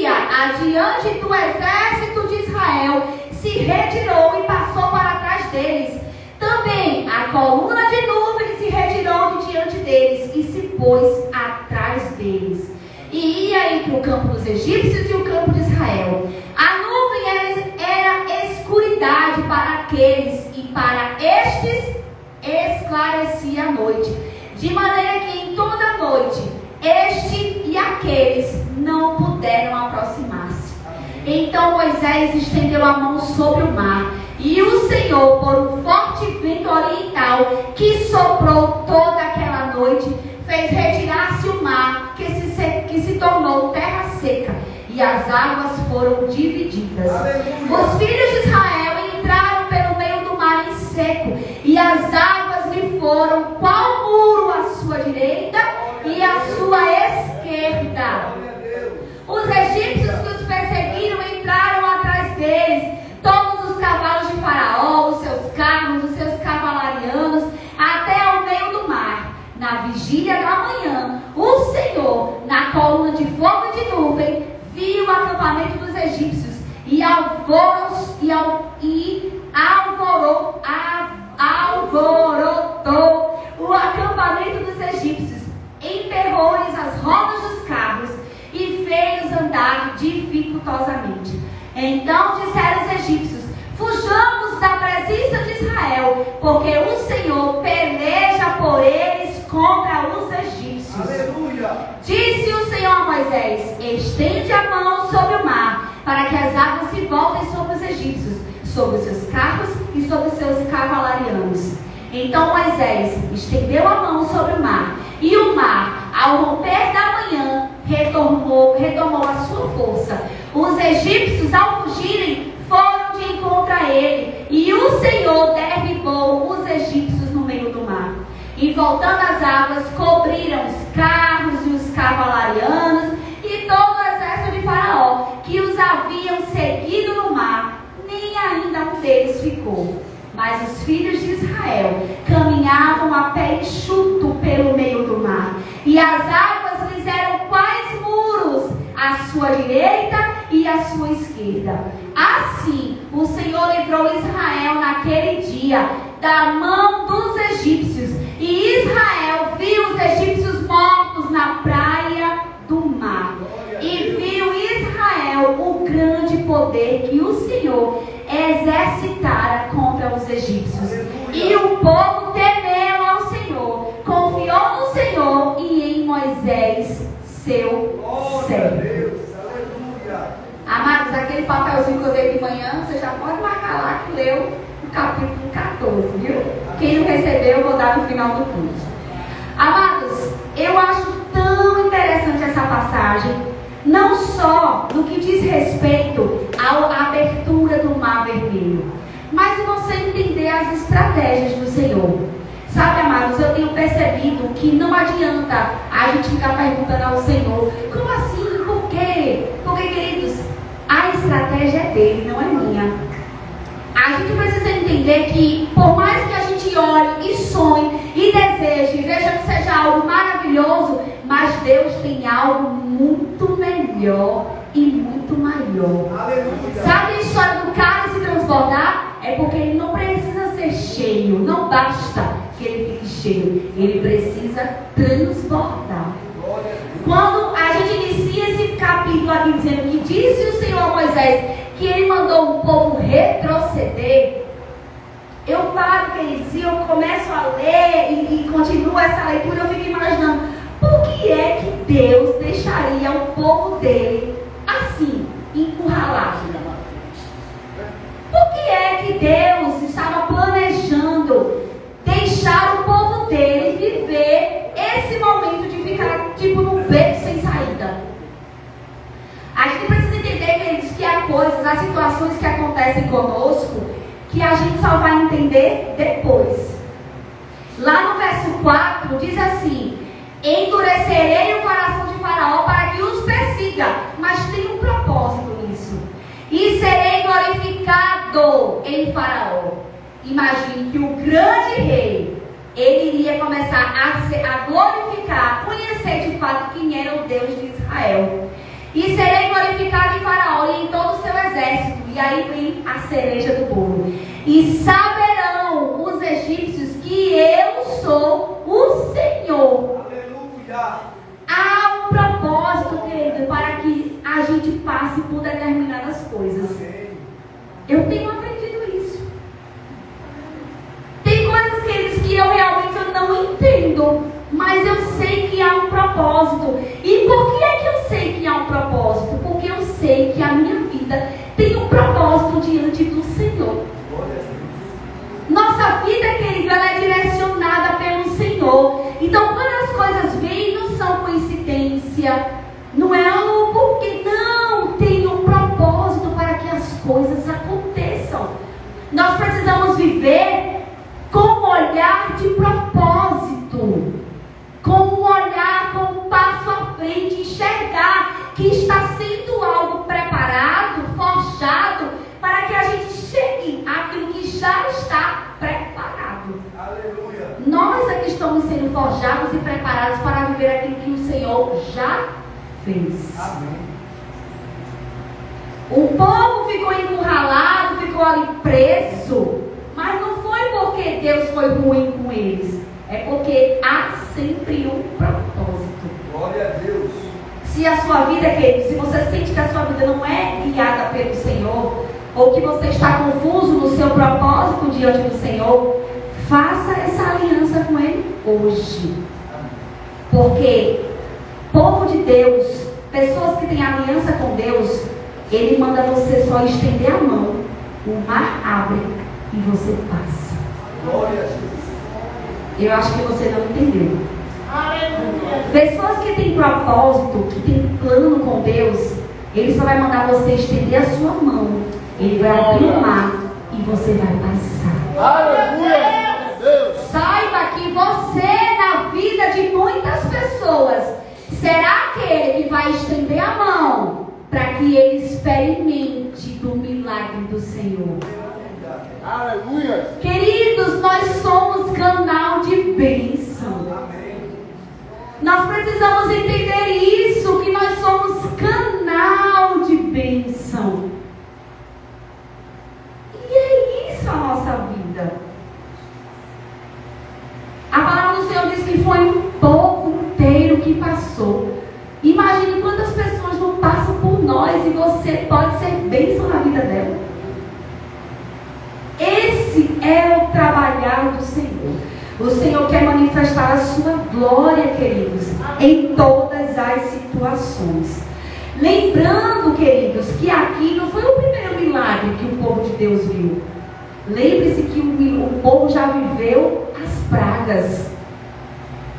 ia adiante do exército de Israel, se retirou e passou para trás deles. Também a coluna de nuvem se retirou de diante deles e se pôs atrás deles. E ia entre o campo dos egípcios e o campo de Israel. A nuvem era escuridade para aqueles, e para estes esclarecia a noite, de maneira que em toda a noite este e aqueles não puderam aproximar-se. Então Moisés estendeu a mão sobre o mar, e o Senhor, por um forte vento oriental que soprou toda aquela noite, fez retirar-se o mar, que se tornou terra seca, e as águas foram divididas. Os filhos de Israel entraram pelo meio do mar em seco, e as águas lhe foram qual muro à sua direita e à sua esquerda. Os egípcios que os perseguiram entraram atrás deles, todos os cavalos de Faraó, os seus carros, os seus cavalarianos, até ao meio do mar. Na vigília da manhã, o Senhor, na coluna de fogo e de nuvem, viu o acampamento dos egípcios e alvorotou o acampamento dos egípcios, emperrou-lhes as rodas dos carros e fez-os andar dificultosamente. Então disseram os egípcios: fujamos da presença de Israel, porque o Senhor peleja por eles contra os egípcios. Aleluia! Disse o Senhor a Moisés: estende a mão sobre o mar, para que as águas se voltem sobre os egípcios, sobre os seus carros e sobre os seus cavalarianos. Então Moisés estendeu a mão sobre o mar, e o mar, ao romper da manhã, retomou a sua força. Os egípcios, ao fugirem, foram de encontro a ele, e o Senhor derribou os egípcios no meio do mar. E voltando as águas, cobriram os carros e os cavalarianos e todo o exército de Faraó, que os haviam seguido no mar. Nem ainda um deles ficou. Mas os filhos de Israel caminhavam a pé enxuto pelo meio do mar, e as águas lhes eram quais muros à sua direita e à sua esquerda. Assim o Senhor livrou Israel naquele dia da mão dos egípcios, e Israel viu os egípcios mortos na praia do mar. E viu Israel o grande poder que o Senhor exercitara contra os egípcios. E o povo temeu ao Senhor, confiou no Senhor e em Moisés, seu servo. Amados, aquele papelzinho que eu dei de manhã, você já pode marcar lá que leu o capítulo 14, viu? Quem não recebeu, eu vou dar no final do curso. Amados, eu acho tão interessante essa passagem, não só no que diz respeito à abertura do Mar Vermelho, mas você entender as estratégias do Senhor. Sabe, amados, eu tenho percebido que não adianta a gente ficar perguntando ao Senhor: como assim? Por quê? Porque, queridos, a estratégia é dele, não é minha. A gente precisa entender que, por mais que a gente olhe e sonhe e deseje, veja que seja algo maravilhoso, mas Deus tem algo muito melhor e muito maior. Aleluia. Sabe a história do cálice transbordar? É porque ele não precisa ser cheio, não basta que ele fique cheio, ele precisa transbordar. Quando a gente inicia esse capítulo aqui dizendo que disse o Senhor a Moisés que ele mandou o povo retroceder, eu paro, queridos, e eu começo a ler e continuo essa leitura, eu fico imaginando: por que é que Deus deixaria o povo dele assim, encurralado? Por que é que Deus estava planejando deixar o povo dele viver esse momento de ficar tipo num beco sem saída? A gente precisa entender, queridos, que há coisas, há situações que acontecem conosco que a gente só vai entender depois. Lá no verso 4 diz assim: endurecerei o coração de Faraó para que os persiga, mas tem um propósito nisso. E serei glorificado em Faraó. Imagine que o grande rei ele iria começar a glorificar, a conhecer de fato quem era o Deus de Israel. E serei glorificado em Faraó e em todo o seu exército. E aí vem a cereja do bolo. E saberão os egípcios que eu sou o Senhor. Aleluia. Há um propósito, querido, para que a gente passe por determinadas coisas. Eu tenho aprendido isso. Tem coisas, queridos, que eu realmente não entendo, mas eu sei que há um propósito. E por que é que eu sei que há um propósito? Porque eu sei que a minha vida tem um propósito diante do Senhor. Nossa vida, querido, ela é direcionada pelo Senhor. Então, quando as coisas vêm, não são coincidência. Não é algo porque não tem um propósito para que as coisas aconteçam. Nós precisamos viver com um olhar de propósito, com um olhar, com um passo à frente, enxergar que está sendo algo preparado, forjado, para que a gente chegue àquilo que já está preparado. Aleluia. Nós é que estamos sendo forjados e preparados para viver aquilo que o Senhor já fez. Amém. O povo ficou encurralado, ficou ali preso, mas não foi porque Deus foi ruim com eles, é porque há sempre um propósito. Glória a Deus. Se a sua vida, querido, se você sente que a sua vida não é guiada pelo Senhor, ou que você está confuso no seu propósito diante do Senhor, faça essa aliança com Ele hoje. Porque povo de Deus, pessoas que têm aliança com Deus, Ele manda você só estender a mão, o mar abre e você passa. Glória a Deus. Eu acho que você não entendeu. Pessoas que têm propósito, que têm plano com Deus, Ele só vai mandar você estender a sua mão. Ele vai abrir o mar e você vai passar. Aleluia! Deus. Saiba que você, na vida de muitas pessoas, será aquele que vai estender a mão para que ele experimente do milagre do Senhor. Aleluia! Queridos, nós somos canal de bênção. Nós precisamos entender isso, que nós somos canal de bênção. E é isso a nossa vida. A palavra do Senhor diz que foi um povo inteiro que passou. Imagine quantas pessoas não passam por nós e você pode ser bênção na vida dela. Esse é o trabalhar do Senhor. O Senhor quer manifestar a sua glória, queridos, em todas as situações. Lembrando, queridos, que aqui não foi o primeiro milagre que o povo de Deus viu. Lembre-se que o povo já viveu as pragas.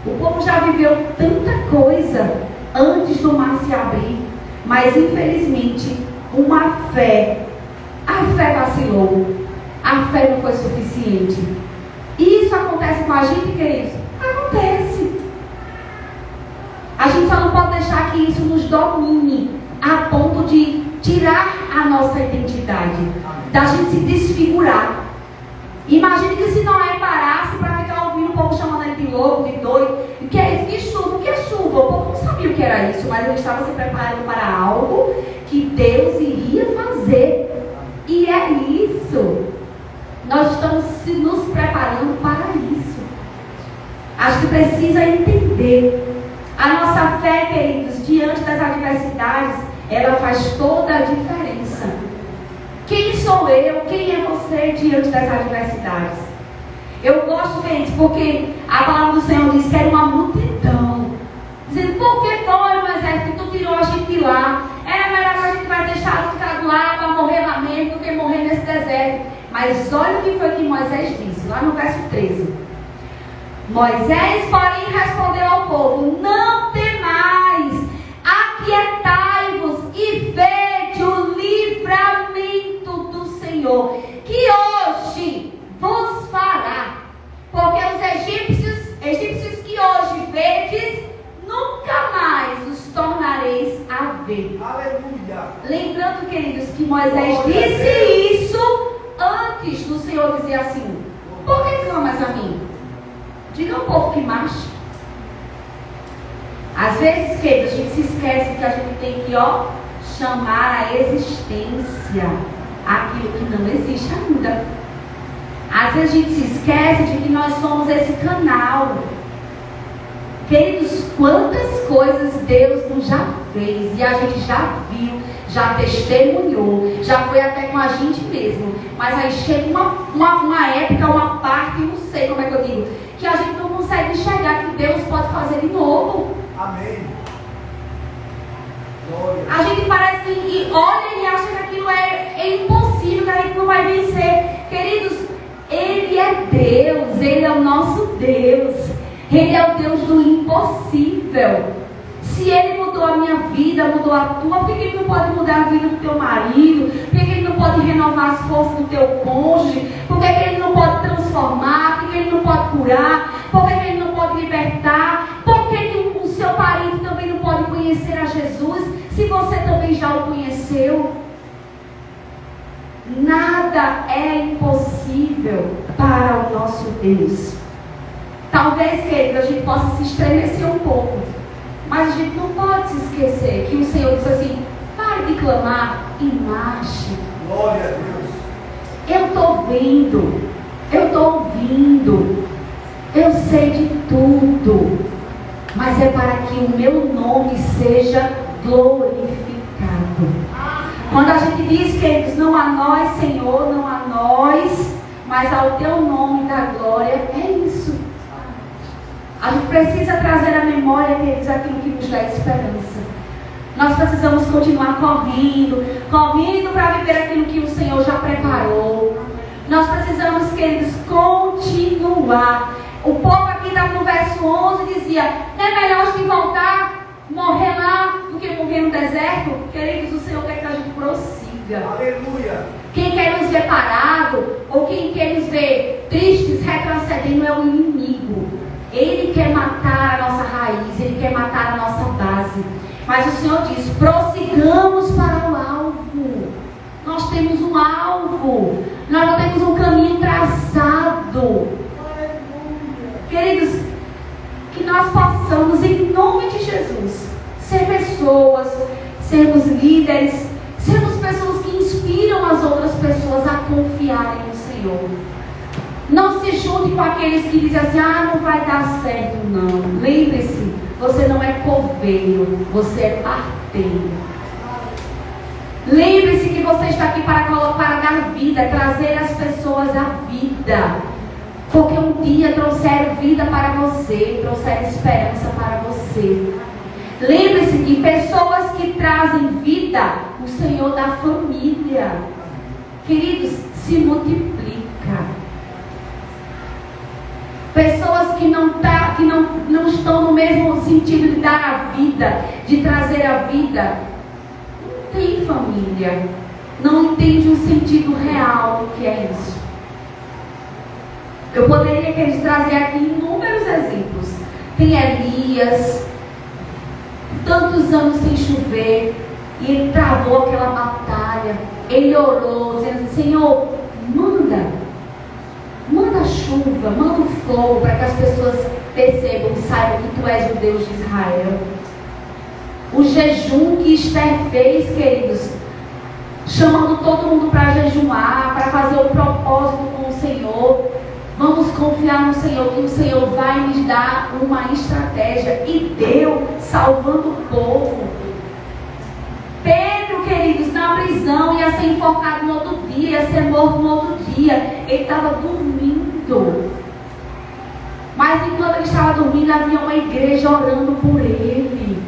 O povo já viveu tanta coisa antes do mar se abrir. Mas, infelizmente, a fé vacilou. A fé não foi suficiente. E isso acontece com a gente, queridos? Acontece. A gente só não pode deixar que isso nos domine a ponto de tirar a nossa identidade, da gente se desfigurar. Imagine que se Noé parasse para ficar ouvindo o povo chamando ele de louco, de doido. O que é isso? Que chuva? O que é chuva? O povo não sabia o que era isso, mas ele estava se preparando para algo que Deus iria fazer. E é isso. Nós estamos nos preparando para isso. Acho que precisa entender. A nossa fé, queridos, diante das adversidades, ela faz toda a diferença. Quem sou eu? Quem é você diante das adversidades? Eu gosto, queridos, porque a palavra do Senhor diz que era uma multidão. Dizendo, por que foi o exército? Tu tirou a gente de lá. Era melhor que a gente vai deixar ficado lá para morrer lá mesmo do que morrer nesse deserto. Mas olha o que foi que Moisés disse, lá no verso 13. Moisés, porém, respondeu ao povo: não temais, aquietai-vos e vede o livramento do Senhor, que hoje vos fará. Porque os egípcios que hoje vedes, nunca mais os tornareis a ver. Aleluia. Lembrando, queridos, que Moisés disse isso antes do Senhor dizer assim: por que clamas a mim? Diga ao povo que marche. Às vezes, queridos, a gente se esquece que a gente tem que, chamar a existência aquilo que não existe ainda. Às vezes a gente se esquece de que nós somos esse canal. Queridos, quantas coisas Deus nos já fez e a gente já viu, já testemunhou, já foi até com a gente mesmo. Mas aí chega uma época, uma parte, não sei como é que eu digo, que a gente não consegue enxergar que Deus pode fazer de novo. Amém. A gente parece que olha e acha que aquilo é impossível, que a gente não vai vencer. Queridos, Ele é Deus, Ele é o nosso Deus. Ele é o Deus do impossível. Se Ele mudou a minha vida, mudou a tua, por que Ele não pode mudar a vida do teu marido? Por que Ele não pode renovar as forças do teu cônjuge? Por que Ele não pode transformar? Por que Ele não pode curar? Por que Ele não pode libertar? Por que o seu marido também não pode conhecer a Jesus, se você também já o conheceu? Nada é impossível para o nosso Deus. Talvez, querido, a gente possa se estremecer um pouco, mas a gente não pode se esquecer que o Senhor disse assim: pare de clamar e marche. Glória a Deus. Eu estou vendo, eu estou ouvindo, eu sei de tudo, mas é para que o meu nome seja glorificado. Quando a gente diz, queridos, não a nós, Senhor, não a nós, mas ao teu nome da glória, é isso. A gente precisa trazer à memória, queridos, aquilo que nos dá esperança. Nós precisamos continuar correndo para viver aquilo que o Senhor já preparou. Nós precisamos, queridos, continuar. O povo aqui no verso 11 dizia: não é melhor a gente voltar, morrer lá, do que morrer no deserto? Queridos, o Senhor quer que a gente prossiga. Aleluia. Quem quer nos ver parado, ou quem quer nos ver tristes, retrocedendo, é o inimigo. Ele quer matar a nossa raiz, ele quer matar a nossa base. Mas o Senhor diz: prossigamos para o alvo. Nós temos um alvo, nós não temos um caminho traçado. Queridos, que nós possamos, em nome de Jesus, ser pessoas, sermos líderes, sermos pessoas que inspiram as outras pessoas a confiarem no Senhor. Não se junte com aqueles que dizem assim: não vai dar certo, não. Lembre-se, você não é coveiro, você é parteiro. Lembre-se que você está aqui para dar vida, trazer as pessoas à vida. Porque um dia trouxeram vida para você, trouxeram esperança para você. Lembre-se que pessoas que trazem vida, o Senhor dá família. Queridos, se multiplica. Pessoas que não estão no mesmo sentido de dar a vida, de trazer a vida, não tem família, não entende o sentido real do que é isso. Eu poderia trazer aqui inúmeros exemplos. Tem Elias, tantos anos sem chover, e ele travou aquela batalha. Ele orou, dizendo assim: Senhor, manda chuva, manda um fogo, para que as pessoas percebam e saibam que tu és o Deus de Israel. O jejum que Esther fez, queridos, chamando todo mundo para jejuar, para fazer o propósito com o Senhor. Vamos confiar no Senhor, que o Senhor vai nos dar uma estratégia. E deu, salvando o povo. Pedro, queridos, na prisão, ia ser enforcado no outro dia, ia ser morto no outro dia. Ele estava dormindo. Mas enquanto ele estava dormindo, havia uma igreja orando por ele.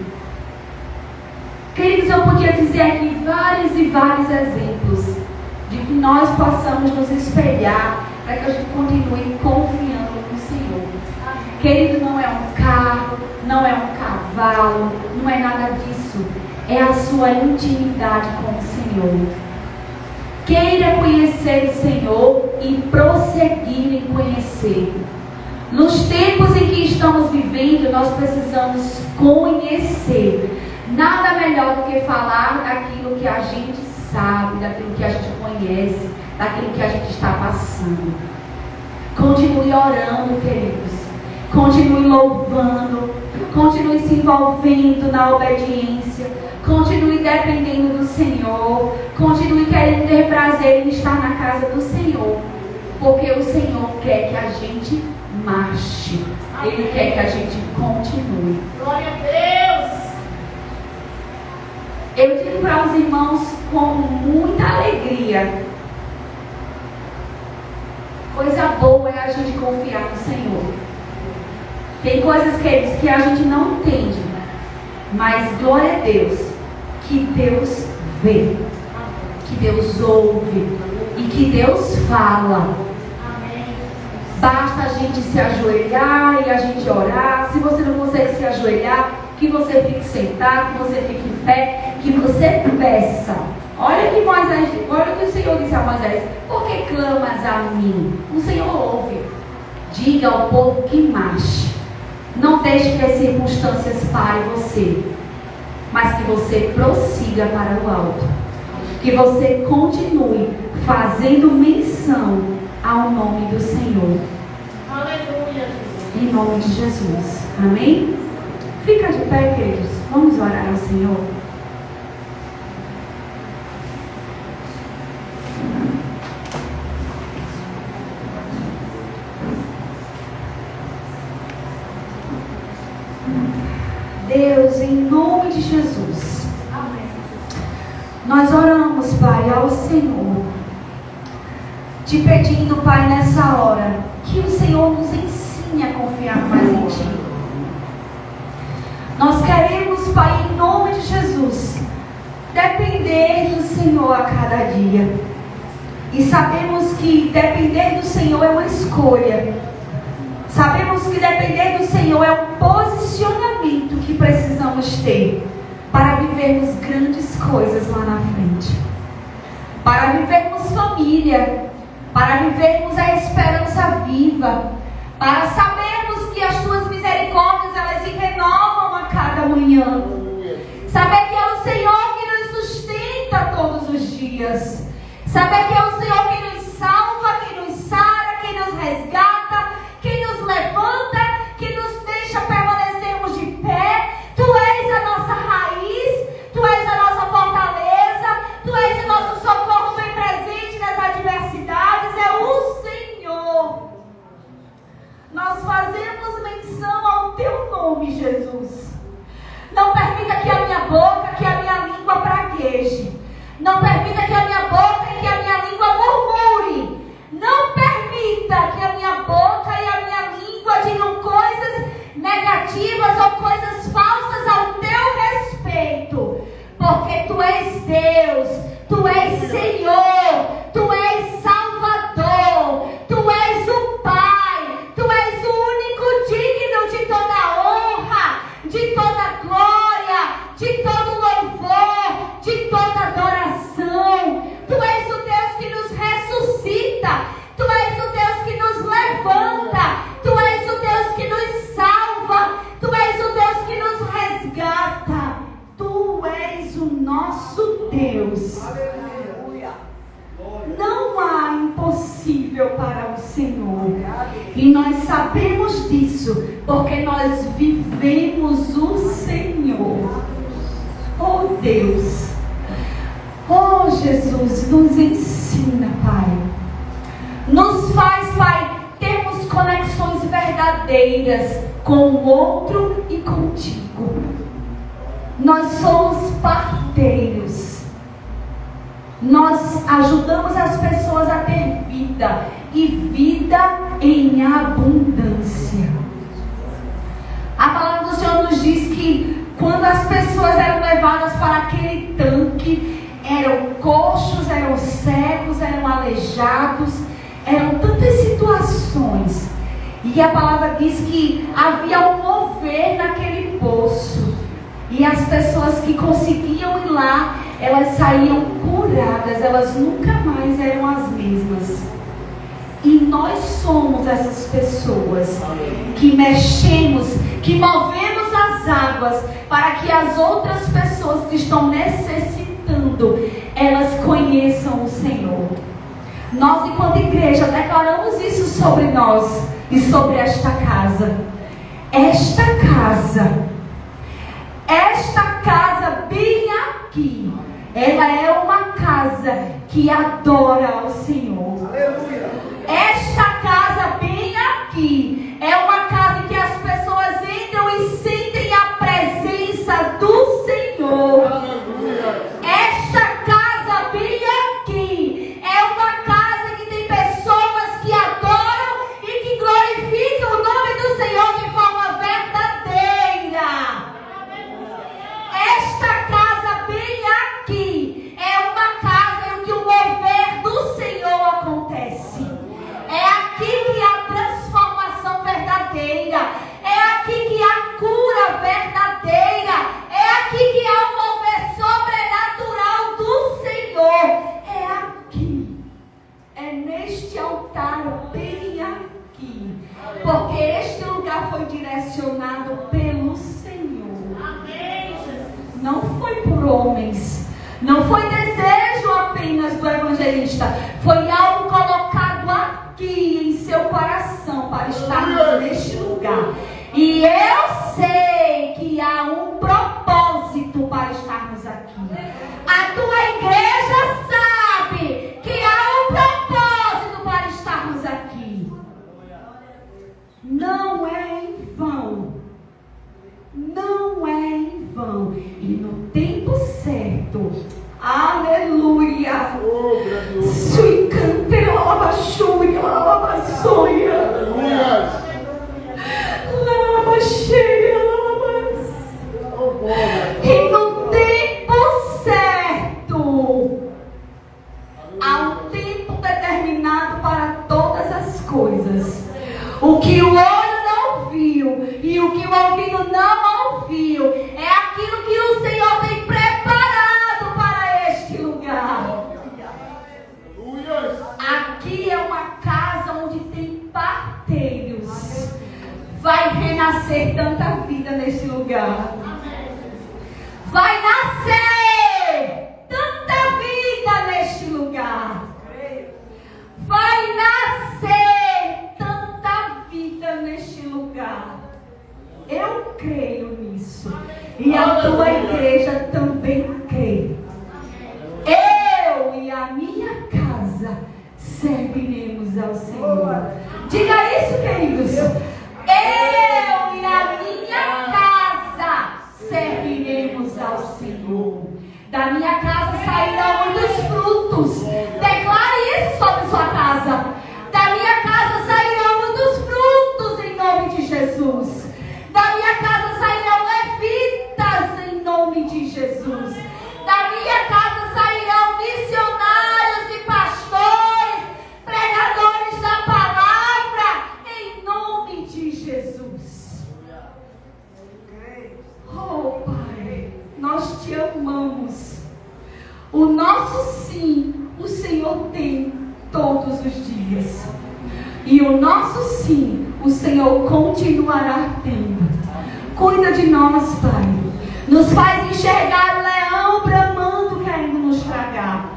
Queridos, eu podia dizer aqui vários e vários exemplos de que nós possamos nos espelhar, para que a gente continue confiando no Senhor. Querido, não é um carro, não é um cavalo, não é nada disso. É a sua intimidade com o Senhor. Queira conhecer o Senhor e prosseguir em conhecer. Nos tempos em que estamos vivendo, nós precisamos conhecer. Nada melhor do que falar daquilo que a gente sabe, daquilo que a gente conhece, daquilo que a gente está passando. Continue orando, queridos. Continue louvando, continue se envolvendo na obediência, continue dependendo do Senhor, continue querendo ter prazer em estar na casa do Senhor, porque o Senhor quer que a gente marche, Ele quer que a gente continue. Glória a Deus! Eu digo para os irmãos com muita alegria, coisa boa é a gente confiar no Senhor. Tem coisas, queridos, que a gente não entende, mas glória a Deus, que Deus vê, que Deus ouve e que Deus fala. Basta a gente se ajoelhar e a gente orar. Se você não consegue se ajoelhar, que você fique sentado, que você fique em pé, que você peça. Olha que Moisés, olha que o Senhor disse a Moisés: por que clamas a mim? O Senhor ouve. Diga ao povo que marche. Não deixe que as circunstâncias parem você, mas que você prossiga para o alto. Que você continue fazendo menção ao nome do Senhor. Aleluia. Em nome de Jesus. Amém? Fica de pé, queridos. Vamos orar ao Senhor. Deus, em nome de Jesus, nós oramos, Pai, ao Senhor, te pedindo, Pai, nessa hora, que o Senhor nos ensine a confiar mais em Ti. Nós queremos, Pai, em nome de Jesus, depender do Senhor a cada dia. E sabemos que depender do Senhor é uma escolha. Sabemos que depender do Senhor é um posicionamento que precisamos ter para vivermos grandes coisas lá na frente. Para vivermos família, para vivermos a esperança viva, para sabermos que as Tuas misericórdias, elas se renovam a cada manhã. Saber que é o Senhor que nos sustenta todos os dias. Saber que é o Senhor que nos salva, que nos sara, que nos resgata, que nos levanta, que nos deixa permanecermos de pé. Tu és a nossa raiz, Tu és a nossa fortaleza, Tu és o nosso socorro bem presente nas adversidades. É o Senhor. Nós fazemos menção ao Teu nome, Jesus. Não permita que a minha boca, que a minha língua pragueje. Não permita que a minha boca e que a minha língua murmure. Não permita que a minha boca e a minha língua digam coisas negativas ou coisas falsas ao Teu respeito. Porque Tu és Deus, Tu és Senhor, Tu és Salvador, Tu és o Pai, Tu és o único digno de toda honra, de toda glória, de todo louvor, de toda adoração. Tu és o Deus que nos ressuscita, Tu és o Deus que nos levanta, Tu és o Deus que nos salva, Tu és o Deus que nos resgata. Tu és o nosso Deus. Aleluia. Não há impossível para o Senhor. E nós sabemos disso, porque nós vivemos o Senhor. Oh Deus, oh Jesus, nos ensina, Pai. Nos faz, Pai, termos conexões verdadeiras com o outro e contigo. Nós somos parteiros. Nós ajudamos as pessoas a ter vida, e vida em abundância. A palavra do Senhor nos diz que quando as pessoas eram levadas para aquele tanque, eram coxos, eram cegos, eram aleijados, eram tantas situações. E a palavra diz que havia um mover naquele poço. E as pessoas que conseguiam ir lá, elas saíam curadas, elas nunca mais eram as mesmas. E nós somos essas pessoas que mexemos, que movemos as águas para que as outras pessoas que estão necessitando, elas conheçam o Senhor. Nós, enquanto igreja, declaramos isso sobre nós e sobre esta casa. esta casa bem aqui, ela é uma casa que adora ao Senhor. Aleluia. Esta casa bem aqui é uma casa em que as pessoas entram e sentem a presença do Senhor. Aleluia. Esta casa bem aqui é uma casa que tem pessoas que adoram e que glorificam o nome do Senhor de forma verdadeira. Esta casa bem aqui é uma casa em que o mover do Senhor acontece. É aqui que há transformação verdadeira. É aqui que há cura verdadeira. É aqui que há um mover sobrenatural do Senhor. É aqui. É neste altar bem aqui. Porque este lugar foi direcionado pelo Senhor. Não foi por homens. Não foi desejo apenas do evangelista. Foi algo colocado aqui em seu coração para estarmos neste lugar. E eu sei que há um propósito para estarmos aqui. A tua igreja sabe que há um propósito para estarmos aqui. Não é em vão. Não é em vão. E no tempo certo, aleluia, Oh, grandioso. sui cantei lava chuia, lava soia, Aleluia. lava cheia, lava. Oh, glória. E no tempo certo, há um tempo determinado para todas as coisas. O que o olho não viu e o que o ouvido não ouviu é aquilo que o Senhor tem preparado para este lugar. Aleluia. Aqui é uma casa onde tem parteiros. Vai renascer tanta vida neste lugar. Vai nascer tanta vida neste lugar. Vai nascer tanta vida neste lugar. Eu creio nisso. E a tua igreja também crê. Eu e a minha casa serviremos ao Senhor. Diga isso, queridos. Eu e a minha casa serviremos ao Senhor. Da minha casa sairão muitos frutos. Declare isso sobre sua casa. Da minha casa sairão muitos frutos em nome de Jesus. Da minha casa sairão levitas em nome de Jesus. Da minha casa sairão missionários e pastores, pregadores da palavra, em nome de Jesus. Oh, Pai, nós te amamos. O nosso sim, o Senhor tem todos os dias. E o nosso sim, o Senhor continuará tendo. Cuida de nós, Pai. Nos faz enxergar o leão bramando, querendo nos tragar.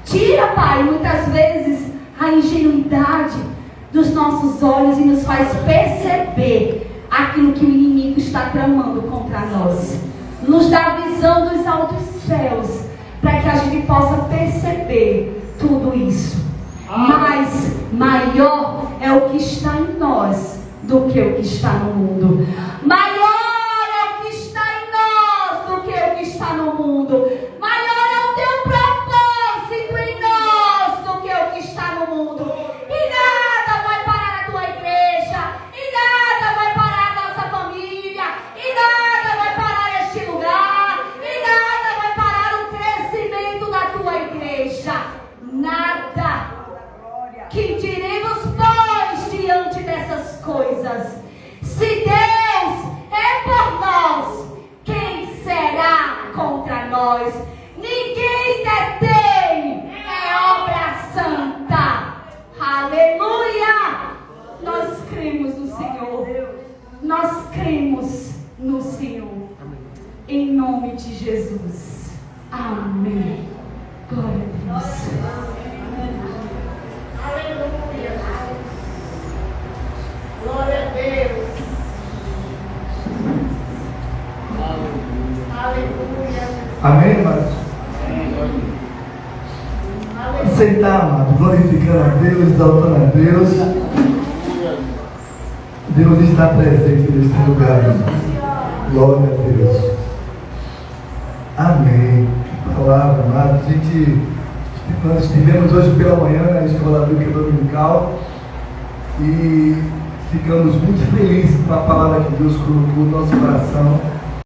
Tira, Pai, muitas vezes a ingenuidade dos nossos olhos e nos faz perceber aquilo que o inimigo está tramando contra nós. Nos dá a visão dos altos céus, para que a gente possa perceber tudo isso. Mas maior é o que está em nós do que o que está no mundo. Maior é o que está em nós do que o que está no mundo. Maior é o teu propósito em nós do que o que está no mundo. E nada vai parar a tua igreja. E nada vai parar a nossa família. E nada vai parar este lugar. E nada vai parar o crescimento da tua igreja. Nada. Que diremos, pois, diante dessas coisas? Se Deus é por nós, quem será contra nós? Ninguém detém, é obra santa. Aleluia! Nós cremos no Senhor. Nós cremos no Senhor. Em nome de Jesus. Amém. Glória a Deus. Aleluia. Glória a Deus. Amém, amados? Sentar, amado, glorificando a Deus, exaltando a Deus. Deus está presente neste lugar. Glória a Deus. Amém. Que palavra, amado. Nós estivemos hoje pela manhã na escola bíblica dominical e ficamos muito felizes com a palavra que Deus colocou no nosso coração.